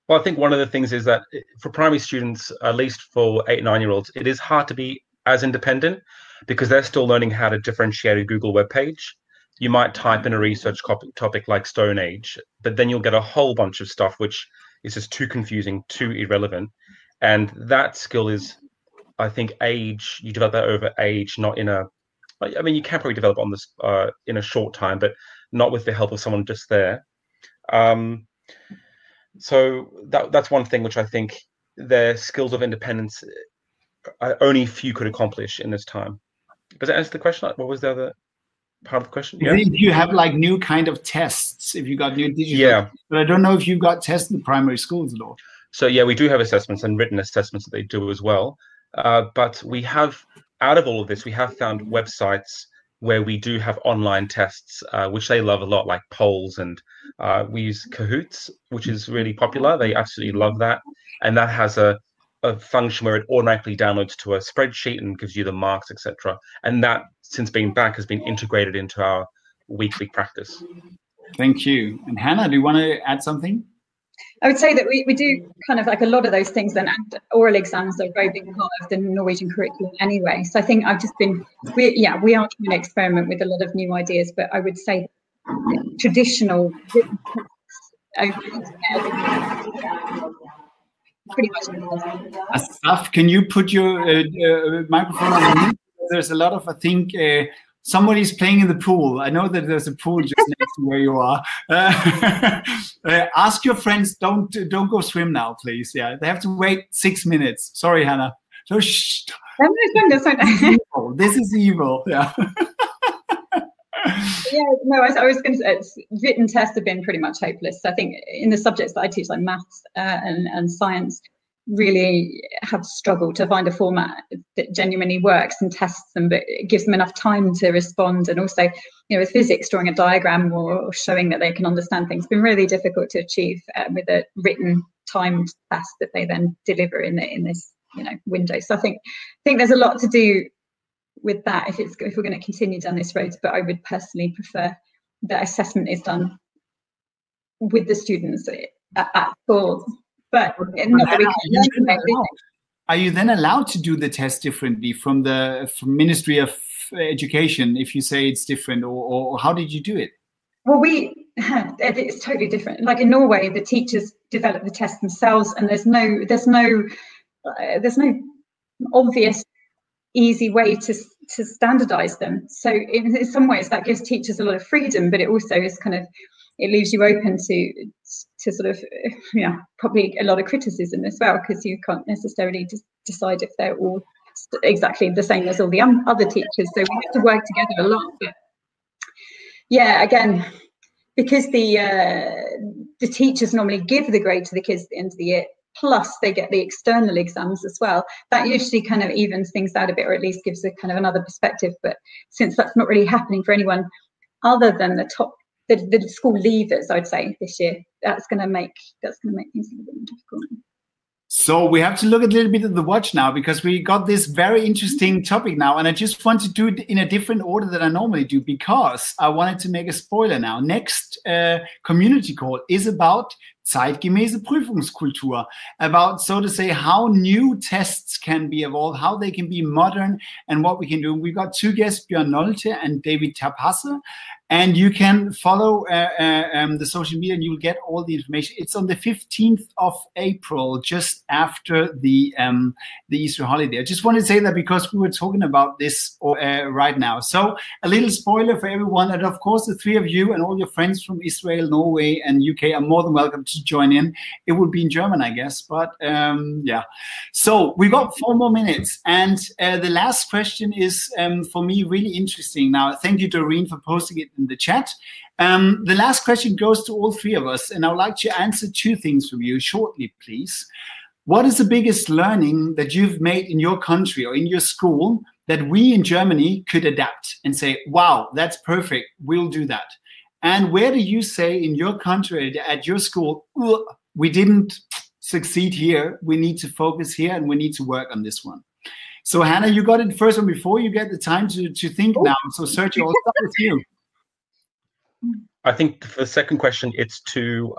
Well, I think one of the things is that for primary students, at least for 8, 9-year-olds, it is hard to be as independent because they're still learning how to differentiate a Google web page. You might type in a research topic like Stone Age, but then you'll get a whole bunch of stuff which is just too confusing, too irrelevant. And that skill is, I think, you develop that over age, not in you can probably develop on this in a short time, but not with the help of someone just there. So that's one thing which I think their skills of independence, only few could accomplish in this time. Does that answer the question? What was the other part of the question? Yeah. If you have new kind of tests, if you got new digital, but I don't know if you've got tests in the primary schools at all. So yeah, we do have assessments and written assessments that they do as well. But we have, out of all of this, we have found websites where we do have online tests, which they love a lot, like polls, and we use Kahoots, which is really popular. They absolutely love that. And that has a function where it automatically downloads to a spreadsheet and gives you the marks, etc. And that, since being back, has been integrated into our weekly practice. Thank you. And Hannah, do you want to add something? I would say that we do kind of a lot of those things, and oral exams are a very big part of the Norwegian curriculum anyway. So I think we are trying to experiment with a lot of new ideas, but I would say traditional pretty much. Asaf, can you put your microphone on mute? There's a lot of, I think, Somebody's playing in the pool. I know that there's a pool just next to where you are. Ask your friends, don't go swim now, please. Yeah, they have to wait 6 minutes. Sorry, Hannah. So shh. This is evil. Yeah. Yeah, no, I was going to say written tests have been pretty much hopeless. I think in the subjects that I teach, like maths and science, really have struggled to find a format that genuinely works and tests them, but it gives them enough time to respond. And also, you know, with physics, drawing a diagram or showing that they can understand things has been really difficult to achieve with a written timed test that they then deliver in this, you know, window. So I think there's a lot to do with that if we're going to continue down this road. But I would personally prefer that assessment is done with the students at school. But are you then allowed to do the test differently from Ministry of Education if you say it's different, or how did you do it? Well, it's totally different. Like in Norway, the teachers develop the tests themselves, and there's no obvious easy way to standardize them. So in some ways that gives teachers a lot of freedom, but it also is kind of, it leaves you open to sort of, you know, probably a lot of criticism as well, because you can't necessarily decide if they're all exactly the same as all the other teachers. So we have to work together a lot. But yeah, again, because the teachers normally give the grade to the kids at the end of the year, plus they get the external exams as well, that usually kind of evens things out a bit, or at least gives a kind of another perspective. But since that's not really happening for anyone other than the school leavers, I'd say this year, that's going to make things a little bit more difficult. So we have to look a little bit at the watch now, because we got this very interesting topic now, and I just want to do it in a different order than I normally do, because I wanted to make a spoiler now. Next community call is about zeitgemäße Prüfungskultur, about, so to say, how new tests can be evolved, how they can be modern, and what we can do. We've got two guests, Björn Nolte and David Tapasse, and you can follow the social media and you'll get all the information. It's on the 15th of April, just after the Easter holiday. I just wanted to say that because we were talking about this right now. So a little spoiler for everyone, and of course the three of you and all your friends from Israel, Norway and UK are more than welcome to join in. It will be in German, I guess, but yeah. So we got 4 more minutes, and the last question is for me really interesting. Now, thank you, Doreen, for posting it in the chat. The last question goes to all three of us, and I would like to answer 2 things from you shortly, please. What is the biggest learning that you've made in your country or in your school that we in Germany could adapt and say, wow, that's perfect, we'll do that? And where do you say in your country, at your school, we didn't succeed here, we need to focus here and we need to work on this one? So Hannah, you got it first one before you get the time to think now. So Sergio, I'll start with you. I think for the second question, it's to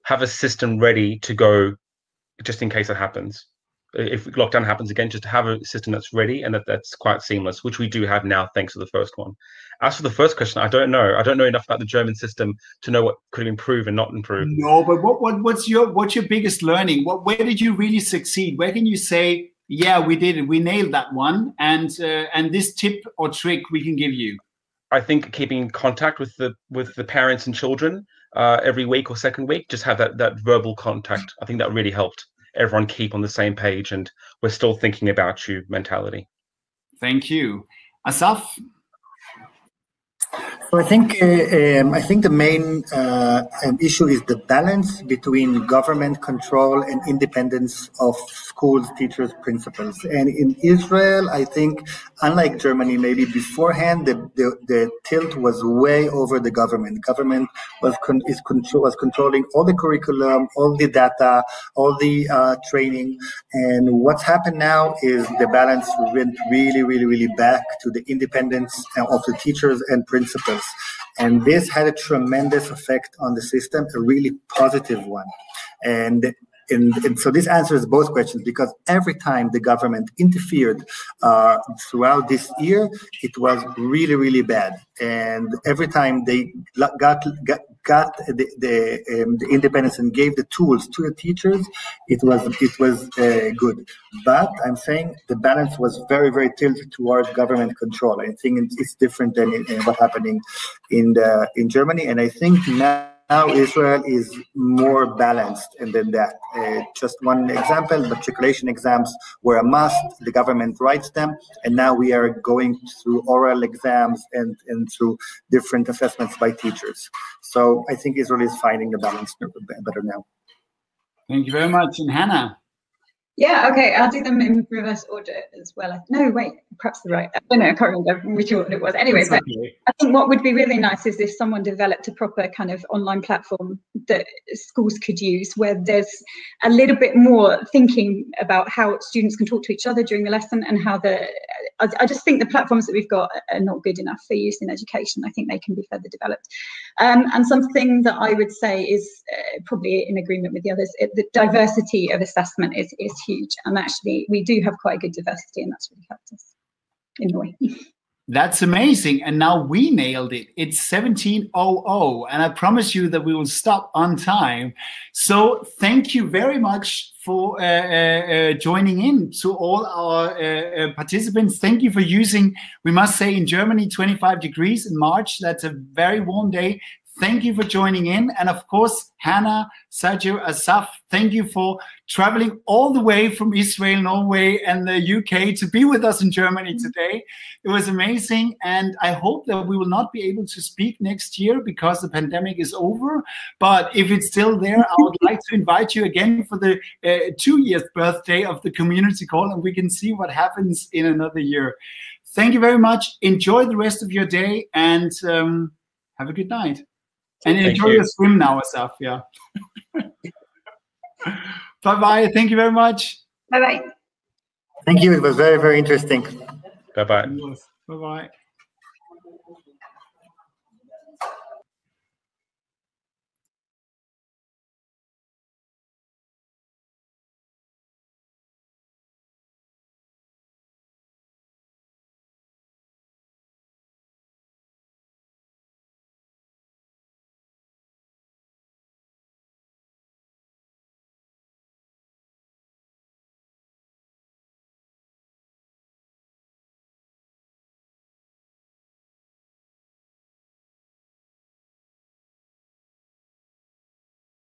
have a system ready to go just in case it happens. If lockdown happens again, just to have a system that's ready and that's quite seamless, which we do have now, thanks to the first one. As for the first question, I don't know. I don't know enough about the German system to know what could improve and not improve. No, but what's your biggest learning? Where did you really succeed? Where can you say, yeah, we did it, we nailed that one, and this tip or trick we can give you? I think keeping in contact with the parents and children every week or second week, just have that verbal contact. I think that really helped everyone keep on the same page and we're still thinking about you mentality. Thank you. Asaf? So I think the main issue is the balance between government control and independence of schools, teachers, principals. And in Israel, I think, unlike Germany, maybe beforehand, the tilt was way over the government. Government was controlling all the curriculum, all the data, all the training. And what's happened now is the balance went really, really, really back to the independence of the teachers and principals. And this had a tremendous effect on the system, a really positive one. And so this answers both questions, because every time the government interfered throughout this year, it was really, really bad. And every time they got the independence and gave the tools to the teachers, it was good. But I'm saying the balance was very, very tilted towards government control. I think it's different than what's happening in Germany, and I think now Israel is more balanced than that. Just one example, matriculation exams were a must. The government writes them, and now we are going through oral exams and through different assessments by teachers. So I think Israel is finding the balance better now. Thank you very much. And Hannah? Yeah, okay, I'll do them in reverse order as well. No, wait, perhaps the right. I don't know, I can't remember which order it was. Anyway, but I think what would be really nice is if someone developed a proper kind of online platform that schools could use, where there's a little bit more thinking about how students can talk to each other during the lesson, and how I just think the platforms that we've got are not good enough for use in education. I think they can be further developed. And something that I would say is probably in agreement with the others, the diversity of assessment is huge, and actually we do have quite a good diversity, and that's really helped us in a way. That's amazing. And now we nailed it. It's 17:00, and I promise you that we will stop on time. So thank you very much for joining in, to all our participants. Thank you for using, we must say, in Germany, 25 degrees in March. That's a very warm day. Thank you for joining in. And of course, Hannah, Sergio, Asaf, thank you for traveling all the way from Israel, Norway, and the UK to be with us in Germany today. It was amazing. And I hope that we will not be able to speak next year because the pandemic is over. But if it's still there, I would like to invite you again for the 2-year birthday of the community call, and we can see what happens in another year. Thank you very much. Enjoy the rest of your day, and have a good night. And enjoy your swim now, Asaf. Yeah. Bye-bye. Thank you very much. Bye-bye. Thank you. It was very, very interesting. Bye-bye. Bye-bye.